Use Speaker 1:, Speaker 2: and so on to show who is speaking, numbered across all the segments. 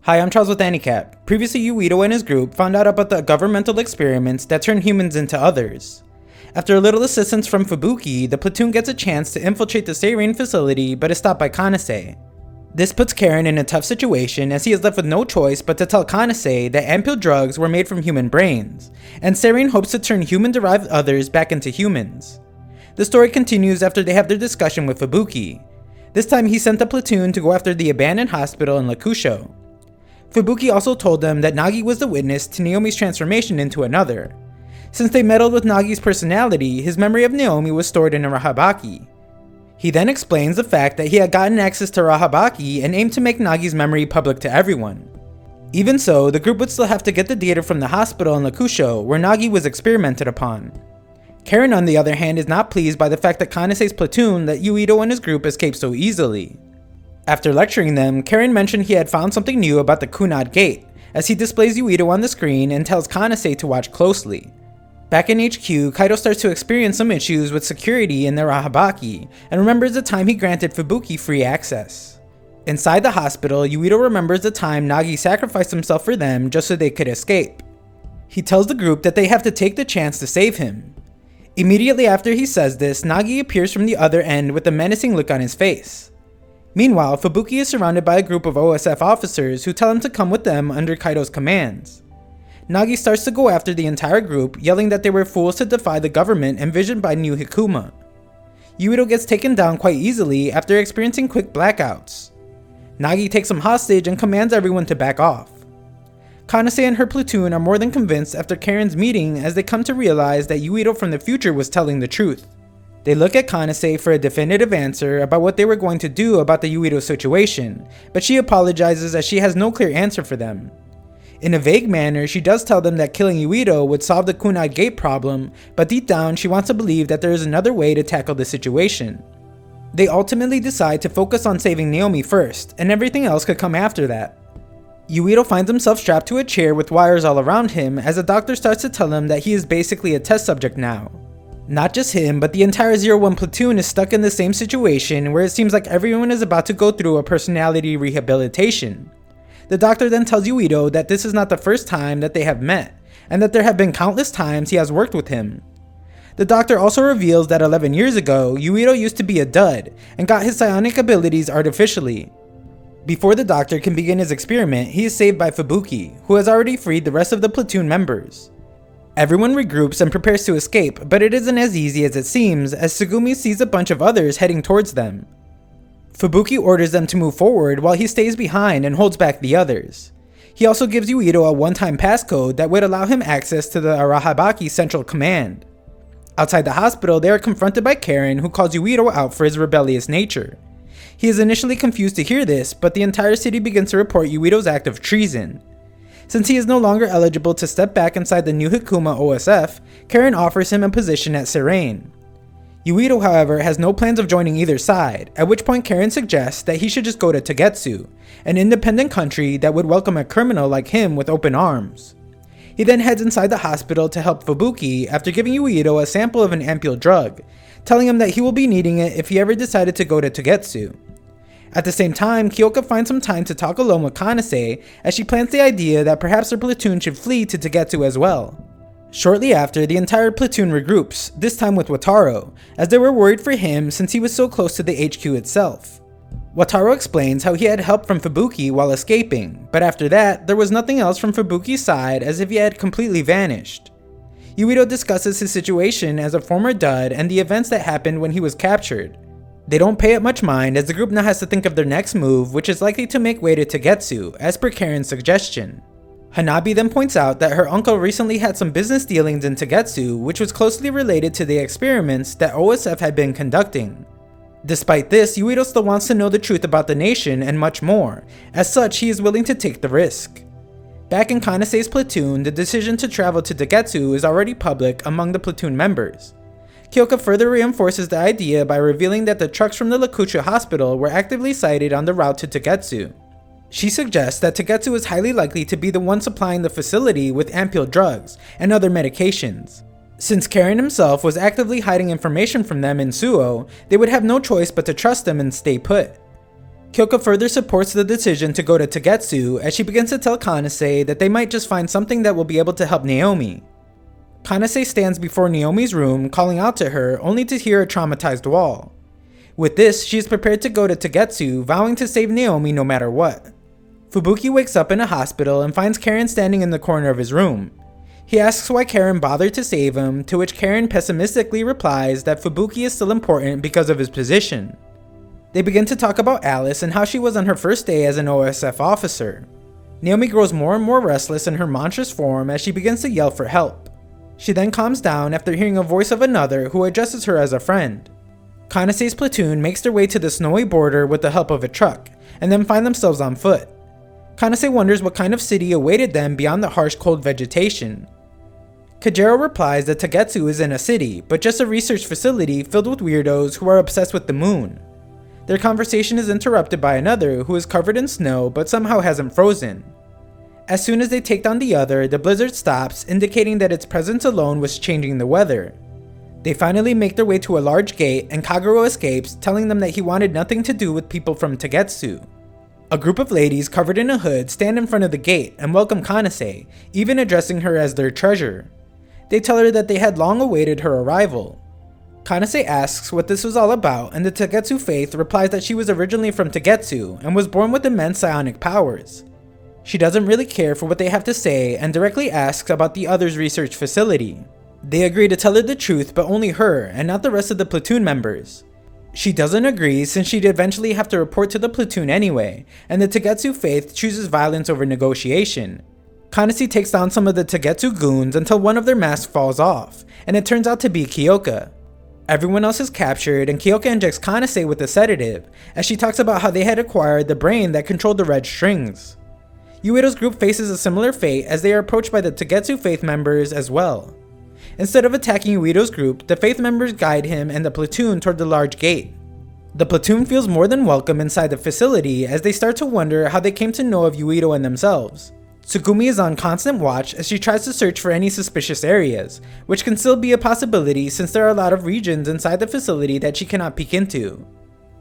Speaker 1: Hi, I'm Charles with AniCap. Previously, Yuito and his group found out about the governmental experiments that turn humans into others. After a little assistance from Fubuki, the platoon gets a chance to infiltrate the Serene facility but is stopped by Kanase. This puts Karen in a tough situation as he is left with no choice but to tell Kanase that ampoule drugs were made from human brains, and Serene hopes to turn human-derived others back into humans. The story continues after they have their discussion with Fubuki. This time he sent the platoon to go after the abandoned hospital in Lakusho. Fubuki also told them that Nagi was the witness to Naomi's transformation into another. Since they meddled with Nagi's personality, his memory of Naomi was stored in a Rahabaki. He then explains the fact that he had gotten access to Rahabaki and aimed to make Nagi's memory public to everyone. Even so, the group would still have to get the data from the hospital in Lakusho where Nagi was experimented upon. Karen, on the other hand, is not pleased by the fact that Kanase's platoon let Yuito and his group escape so easily. After lecturing them, Karen mentioned he had found something new about the Kunad Gate, as he displays Yuito on the screen and tells Kanase to watch closely. Back in HQ, Kaido starts to experience some issues with security in the Rahabaki, and remembers the time he granted Fubuki free access. Inside the hospital, Yuito remembers the time Nagi sacrificed himself for them just so they could escape. He tells the group that they have to take the chance to save him. Immediately after he says this, Nagi appears from the other end with a menacing look on his face. Meanwhile, Fubuki is surrounded by a group of OSF officers who tell him to come with them under Kaido's commands. Nagi starts to go after the entire group, yelling that they were fools to defy the government envisioned by New Hikuma. Yuito gets taken down quite easily after experiencing quick blackouts. Nagi takes him hostage and commands everyone to back off. Kanase and her platoon are more than convinced after Karen's meeting as they come to realize that Yuito from the future was telling the truth. They look at Kanase for a definitive answer about what they were going to do about the Yuito situation, but she apologizes as she has no clear answer for them. In a vague manner, she does tell them that killing Yuito would solve the Kunai Gate problem, but deep down she wants to believe that there is another way to tackle the situation. They ultimately decide to focus on saving Naomi first, and everything else could come after that. Yuito finds himself strapped to a chair with wires all around him as a doctor starts to tell him that he is basically a test subject now. Not just him, but the entire 01 platoon is stuck in the same situation where it seems like everyone is about to go through a personality rehabilitation. The doctor then tells Yuito that this is not the first time that they have met, and that there have been countless times he has worked with him. The doctor also reveals that 11 years ago, Yuito used to be a dud, and got his psionic abilities artificially. Before the doctor can begin his experiment, he is saved by Fubuki, who has already freed the rest of the platoon members. Everyone regroups and prepares to escape, but it isn't as easy as it seems as Tsugumi sees a bunch of others heading towards them. Fubuki orders them to move forward while he stays behind and holds back the others. He also gives Yuito a one-time passcode that would allow him access to the Arahabaki Central Command. Outside the hospital, they are confronted by Karen, who calls Yuito out for his rebellious nature. He is initially confused to hear this, but the entire city begins to report Yuito's act of treason. Since he is no longer eligible to step back inside the New Hikuma OSF, Karen offers him a position at Serene. Yuito, however, has no plans of joining either side, at which point Karen suggests that he should just go to Tagetsu, an independent country that would welcome a criminal like him with open arms. He then heads inside the hospital to help Fubuki after giving Yuito a sample of an ampoule drug, telling him that he will be needing it if he ever decided to go to Tagetsu. At the same time, Kyoka finds some time to talk alone with Kanase as she plants the idea that perhaps her platoon should flee to Tagetsu as well. Shortly after, the entire platoon regroups, this time with Wataru, as they were worried for him since he was so close to the HQ itself. Wataru explains how he had help from Fubuki while escaping, but after that, there was nothing else from Fubuki's side as if he had completely vanished. Yuito discusses his situation as a former dud and the events that happened when he was captured. They don't pay it much mind as the group now has to think of their next move, which is likely to make way to Tagetsu, as per Karen's suggestion. Hanabi then points out that her uncle recently had some business dealings in Tagetsu, which was closely related to the experiments that OSF had been conducting. Despite this, Yuito still wants to know the truth about the nation and much more. As such, he is willing to take the risk. Back in Kanase's platoon, the decision to travel to Tagetsu is already public among the platoon members. Kyoka further reinforces the idea by revealing that the trucks from the Lakusha hospital were actively sighted on the route to Tagetsu. She suggests that Tagetsu is highly likely to be the one supplying the facility with ampoule drugs and other medications. Since Karen himself was actively hiding information from them in Suo, they would have no choice but to trust him and stay put. Kyoka further supports the decision to go to Tagetsu as she begins to tell Kanase that they might just find something that will be able to help Naomi. Kanase stands before Naomi's room calling out to her only to hear a traumatized wall. With this, she is prepared to go to Tagetsu, vowing to save Naomi no matter what. Fubuki wakes up in a hospital and finds Karen standing in the corner of his room. He asks why Karen bothered to save him, to which Karen pessimistically replies that Fubuki is still important because of his position. They begin to talk about Alice and how she was on her first day as an OSF officer. Naomi grows more and more restless in her monstrous form as she begins to yell for help. She then calms down after hearing a voice of another who addresses her as a friend. Kanase's platoon makes their way to the snowy border with the help of a truck, and then find themselves on foot. Kanase wonders what kind of city awaited them beyond the harsh cold vegetation. Kajero replies that Tagetsu isn't a city, but just a research facility filled with weirdos who are obsessed with the moon. Their conversation is interrupted by another who is covered in snow but somehow hasn't frozen. As soon as they take down the other, the blizzard stops, indicating that its presence alone was changing the weather. They finally make their way to a large gate and Kagero escapes, telling them that he wanted nothing to do with people from Tagetsu. A group of ladies covered in a hood stand in front of the gate and welcome Kanase, even addressing her as their treasure. They tell her that they had long awaited her arrival. Kanase asks what this was all about, and the Tagetsu faith replies that she was originally from Tagetsu and was born with immense psionic powers. She doesn't really care for what they have to say and directly asks about the others' research facility. They agree to tell her the truth, but only her and not the rest of the platoon members. She doesn't agree since she'd eventually have to report to the platoon anyway, and the Tagetsu faith chooses violence over negotiation. Kanase takes down some of the Tagetsu goons until one of their masks falls off, and it turns out to be Kyoka. Everyone else is captured, and Kyoka injects Kanase with a sedative, as she talks about how they had acquired the brain that controlled the red strings. Yuito's group faces a similar fate as they are approached by the Tagetsu faith members as well. Instead of attacking Yuito's group, the faith members guide him and the platoon toward the large gate. The platoon feels more than welcome inside the facility as they start to wonder how they came to know of Yuito and themselves. Tsugumi is on constant watch as she tries to search for any suspicious areas, which can still be a possibility since there are a lot of regions inside the facility that she cannot peek into.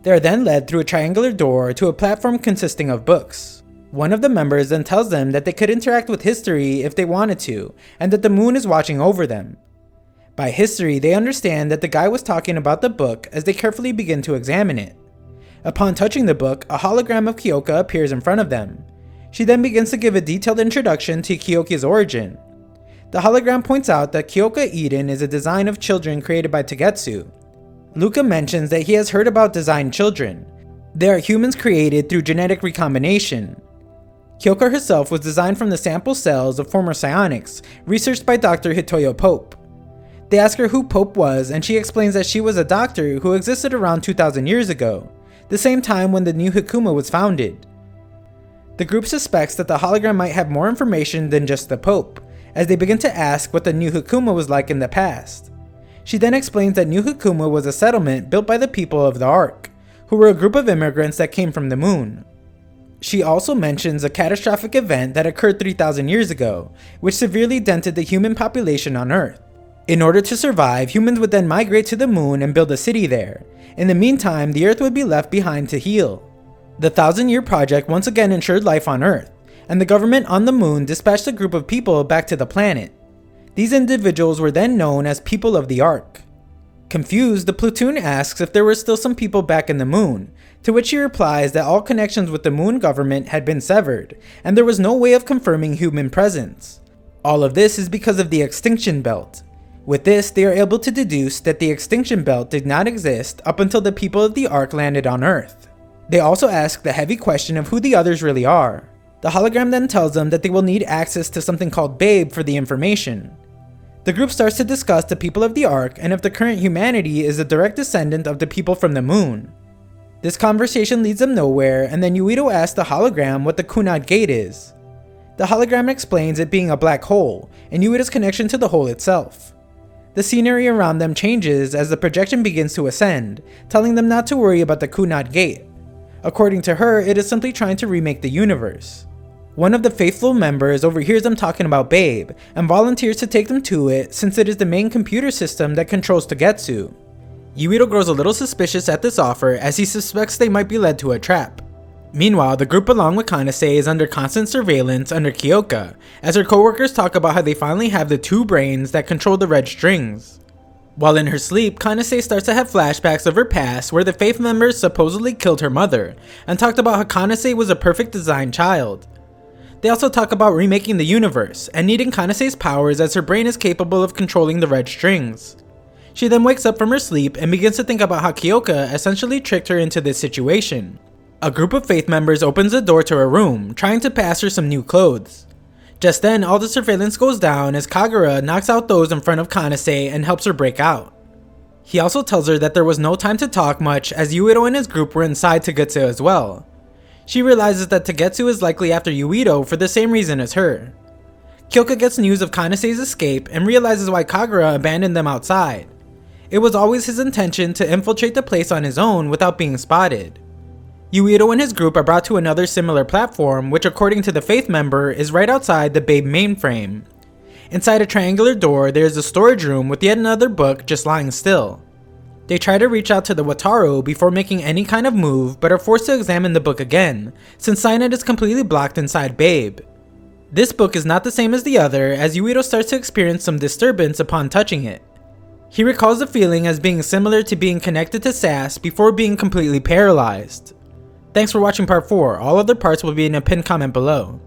Speaker 1: They are then led through a triangular door to a platform consisting of books. One of the members then tells them that they could interact with history if they wanted to, and that the moon is watching over them. By history, they understand that the guy was talking about the book as they carefully begin to examine it. Upon touching the book, a hologram of Kyoka appears in front of them. She then begins to give a detailed introduction to Kyoka's origin. The hologram points out that Kyoka Eden is a design of children created by Tagetsu. Luca mentions that he has heard about designed children. They are humans created through genetic recombination. Kyoka herself was designed from the sample cells of former psionics, researched by Dr. Hitoyo Pope. They ask her who Pope was, and she explains that she was a doctor who existed around 2,000 years ago, the same time when the new Hikuma was founded. The group suspects that the hologram might have more information than just the Pope, as they begin to ask what the new Hikuma was like in the past. She then explains that New Hikuma was a settlement built by the people of the Ark, who were a group of immigrants that came from the moon. She also mentions a catastrophic event that occurred 3,000 years ago, which severely dented the human population on Earth. In order to survive, humans would then migrate to the moon and build a city there. In the meantime, the Earth would be left behind to heal. The 1,000-year project once again ensured life on Earth, and the government on the moon dispatched a group of people back to the planet. These individuals were then known as People of the Ark. Confused, the platoon asks if there were still some people back in the moon, to which she replies that all connections with the moon government had been severed, and there was no way of confirming human presence. All of this is because of the extinction belt. With this, they are able to deduce that the extinction belt did not exist up until the people of the Ark landed on Earth. They also ask the heavy question of who the others really are. The hologram then tells them that they will need access to something called Babe for the information. The group starts to discuss the people of the Ark and if the current humanity is a direct descendant of the people from the moon. This conversation leads them nowhere, and then Yuito asks the hologram what the Kunad Gate is. The hologram explains it being a black hole, and Yuito's connection to the hole itself. The scenery around them changes as the projection begins to ascend, telling them not to worry about the Kunad Gate. According to her, it is simply trying to remake the universe. One of the faithful members overhears them talking about Babe, and volunteers to take them to it since it is the main computer system that controls Tagetsu. Yuito grows a little suspicious at this offer as he suspects they might be led to a trap. Meanwhile, the group along with Kanase is under constant surveillance under Kyoka, as her coworkers talk about how they finally have the two brains that control the red strings. While in her sleep, Kanase starts to have flashbacks of her past where the Faith members supposedly killed her mother, and talked about how Kanase was a perfect designed child. They also talk about remaking the universe, and needing Kanase's powers as her brain is capable of controlling the red strings. She then wakes up from her sleep and begins to think about how Kyoka essentially tricked her into this situation. A group of Faith members opens the door to her room, trying to pass her some new clothes. Just then, all the surveillance goes down as Kagura knocks out those in front of Kanase and helps her break out. He also tells her that there was no time to talk much as Yuito and his group were inside Tagetsu as well. She realizes that Tagetsu is likely after Yuito for the same reason as her. Kyoka gets news of Kanase's escape and realizes why Kagura abandoned them outside. It was always his intention to infiltrate the place on his own without being spotted. Yuito and his group are brought to another similar platform, which according to the Faith member is right outside the Babe mainframe. Inside a triangular door, there is a storage room with yet another book just lying still. They try to reach out to the Wataru before making any kind of move, but are forced to examine the book again, since cyanide is completely blocked inside Babe. This book is not the same as the other, as Yuito starts to experience some disturbance upon touching it. He recalls the feeling as being similar to being connected to SAS before being completely paralyzed. Thanks for watching part 4, all other parts will be in a pinned comment below.